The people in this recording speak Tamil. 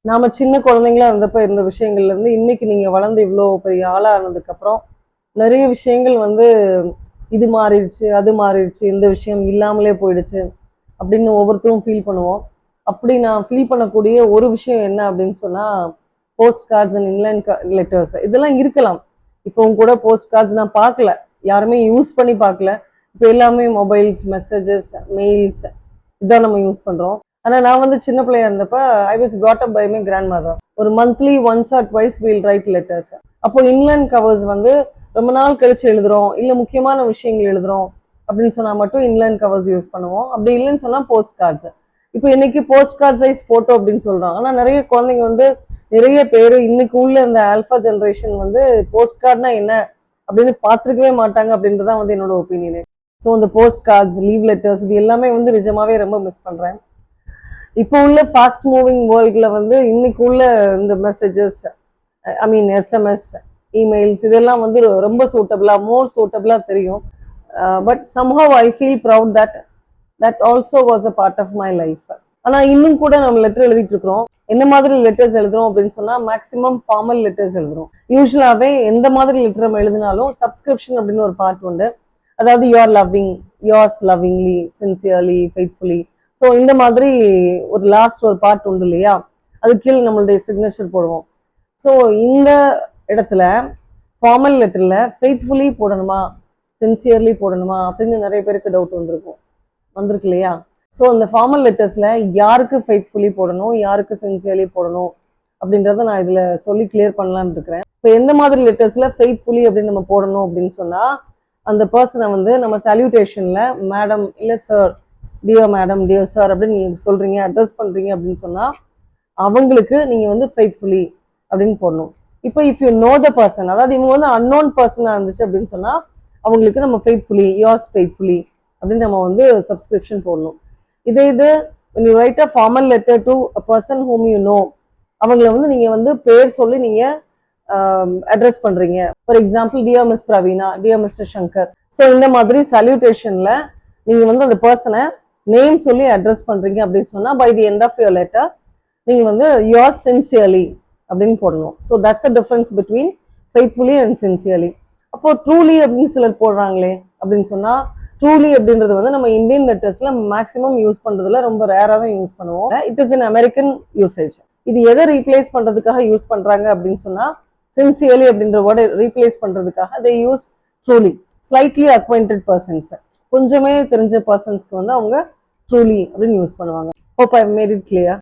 நாம சின்ன குழந்தைங்களா இருந்தப்ப இருந்த விஷயங்கள்ல இருந்து இன்னைக்கு நீங்க வளர்ந்து இவ்வளோ பெரிய ஆளா ஆனதுக்கு அப்புறம் நிறைய விஷயங்கள் வந்து இது மாறிடுச்சு, அது மாறிடுச்சு, இந்த விஷயம் இல்லாமலே போயிடுச்சு அப்படின்னு ஒவ்வொருத்தரும் ஃபீல் பண்ணுவோம். அப்படி நான் ஃபீல் பண்ணக்கூடிய ஒரு விஷயம் என்ன அப்படின்னு சொன்னா, post cards and inland letters இதெல்லாம் இருக்கலாம். இப்போ உங்க கூட போஸ்ட் கார்ட்ஸ் நான் பார்க்கல. யாருமே யூஸ் பண்ணி பார்க்கல. இப்போ எல்லாமே மொபைல்ஸ், மெசேஜஸ், மெயில்ஸ் இதான் நம்ம யூஸ் பண்றோம். ஆனா நான் வந்து சின்ன பிள்ளையா இருந்தப்ப I was brought up by my grandmother. ஒரு monthly once or twice we'll write letters. அப்போ இன்லைன் கவர்ஸ் வந்து ரொம்ப நாள் கழிச்சு எழுதுறோம், இல்ல முக்கியமான விஷயங்கள் எழுதுறோம் அப்படின்னு சொன்னா மட்டும் இன்லைன் கவர்ஸ் யூஸ் பண்ணுவோம். அப்படி இல்லைன்னு சொன்னா போஸ்ட் கார்ட்ஸ். இப்போ இன்னைக்கு போஸ்ட் கார்ட் சைஸ் போட்டோ அப்படின்னு சொல்றோம். ஆனா நிறைய குழந்தைங்க வந்து நிறைய பேர் இன்னைக்கு உள்ள இந்த ஆல்பா ஜென்ரேஷன் வந்து போஸ்ட் கார்ட்னா என்ன அப்படின்னு பார்த்துருக்கவே மாட்டாங்க அப்படின்றதான் வந்து என்னோட ஒப்பீனியன். ஸோ இந்த போஸ்ட் கார்ட்ஸ், லீவ் லெட்டர்ஸ் இது எல்லாமே வந்து நிஜமாவே ரொம்ப மிஸ் பண்றேன். இப்போ உள்ள ஃபாஸ்ட் மூவிங் வேர்ல்ட்ல வந்து இன்னைக்கு உள்ள இந்த messages, I mean SMS, emails இதெல்லாம் வந்து ரொம்ப சூட்டபிளா, மோர் சூட்டபிளா தெரியும். But somehow I feel proud that that also was a part of my life. ஆனா இன்னும் கூட நம்ம லெட்டர் எழுதிட்டு இருக்கிறோம். என்ன மாதிரி லெட்டர்ஸ் எழுதுறோம் அப்படின்னு சொன்னா மேக்சிமம் ஃபார்மல் லெட்டர்ஸ் எழுதுறோம். யூஸ்வலாவே எந்த மாதிரி லெட்டர் நம்ம எழுதினாலும் சப்ஸ்கிரிப்ஷன் அப்படின்னு ஒரு பார்ட் உண்டு. அதாவது your loving, yours lovingly, sincerely, faithfully. So இந்த மாதிரி ஒரு லாஸ்ட் ஒரு பார்ட் உண்டு இல்லையா, அது கீழே நம்மளுடைய சிக்னேச்சர் போடுவோம். ஸோ இந்த இடத்துல ஃபார்மல் லெட்டர்ல ஃபெய்த்ஃபுல்லி போடணுமா, சின்சியர்லி போடணுமா அப்படின்னு நிறைய பேருக்கு டவுட் வந்திருக்கு இல்லையா. ஸோ இந்த ஃபார்மல் லெட்டர்ஸ்ல யாருக்கு ஃபெய்த்ஃபுல்லி போடணும், யாருக்கு சின்சியர்லி போடணும் அப்படின்றத நான் இதுல சொல்லி கிளியர் பண்ணலான்னு இருக்கிறேன். இப்போ எந்த மாதிரி லெட்டர்ஸ்ல ஃபெய்த்ஃபுல்லி அப்படின்னு நம்ம போடணும் அப்படின்னு சொன்னா, அந்த பர்சனை வந்து நம்ம சல்யூட்டேஷன்ல மேடம் இல்ல sir, dear madam, dear sir அப்படின்னு நீங்க சொல்றீங்க, அட்ரஸ் பண்றீங்க அப்படின்னு சொன்னா அவங்களுக்கு நீங்க வந்து ஃபெய்த்ஃபுல்லி அப்படின்னு போடணும். இப்போ if you know the person, அதாவது இவங்க வந்து அன்னோன் பர்சனா இருந்துச்சு அப்படின்னு சொன்னா அவங்களுக்கு நம்ம ஃபெய்த்ஃபுல்லி, யோர்ஸ் ஃபெய்த்ஃபுல்லி அப்படின்னு நம்ம வந்து சப்ஸ்கிரிப்ஷன் போடணும். இது when you write a formal letter to a person whom you know, அவங்கள வந்து நீங்க வந்து பேர் சொல்லி நீங்க அட்ரஸ் பண்றீங்க. For example dear miss Praveena, dear mister Shankar. So இந்த மாதிரி சல்யூட்டேஷன்ல நீங்க வந்து அந்த பர்சனை நேம் சொல்லி அட்ரஸ் பண்றீங்க அப்படின்னு சொன்னா by the end of your letter நீங்க வந்து யோர் சின்சியர்லி அப்படின்னு போடணும். So that's a difference between faithfully and sincerely. அப்போ ட்ரூலி அப்படின்னு சிலர் போடுறாங்களே அப்படின்னு சொன்னா, ட்ரூலி அப்படின்றது வந்து நம்ம இந்தியன் லெட்டர்ஸ்ல மேக்ஸிமம் யூஸ் பண்றதுல ரொம்ப ரேரா தான் யூஸ் பண்ணுவோம். It is in American usage. இது எதை ரீப்ளேஸ் பண்றதுக்காக யூஸ் பண்றாங்க அப்படின்னு சொன்னா, சின்சியர்லி அப்படின்ற வேர்டை ரீப்ளேஸ் பண்றதுக்காக they use truly. Slightly acquainted persons, கொஞ்சமே தெரிஞ்ச பர்சன்ஸ்க்கு வந்து அவங்க ட்ரூலி அப்படின்னு யூஸ் பண்ணுவாங்க. Hope I made it clear.